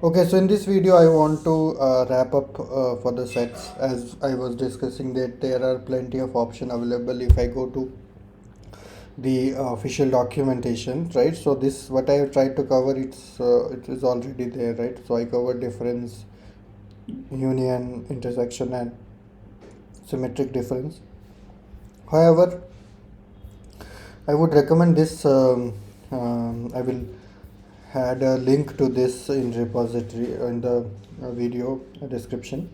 Okay, so in this video, I want to wrap up for the sets. As I was discussing, that there are plenty of options available if I go to the official documentation, right? So this what I have tried to cover, it is already there, right? So I covered difference, union, intersection, and symmetric difference. However, I would recommend this. I will add a link to this in repository in the video description.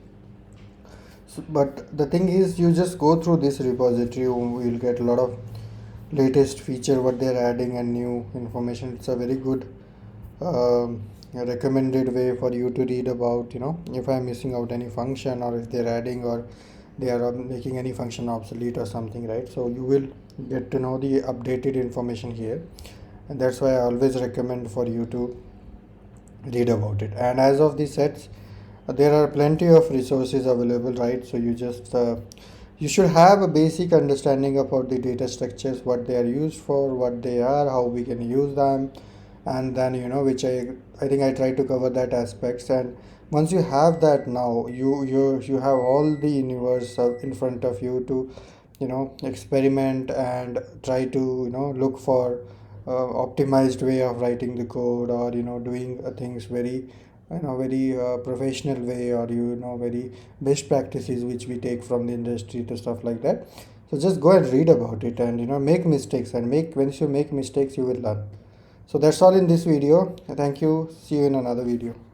So, but the thing is, you just go through this repository, you will get a lot of latest feature what they're adding and new information. It's a very good recommended way for you to read about, if I'm missing out any function, or if they're adding, or they are making any function obsolete or something, right? So you will get to know the updated information here, and that's why I always recommend for you to read about it. And as of the sets, there are plenty of resources available, right? So you should have a basic understanding about the data structures, what they are used for, what they are, how we can use them, and then which I think I try to cover that aspects. And once you have that, now you have all the universe in front of you to experiment and try to look for optimized way of writing the code, or doing things very very professional way, or very best practices which we take from the industry to stuff like that. So just go and read about it, and make mistakes, and make once you make mistakes you will learn. So that's all in this video. Thank you. See you in another video.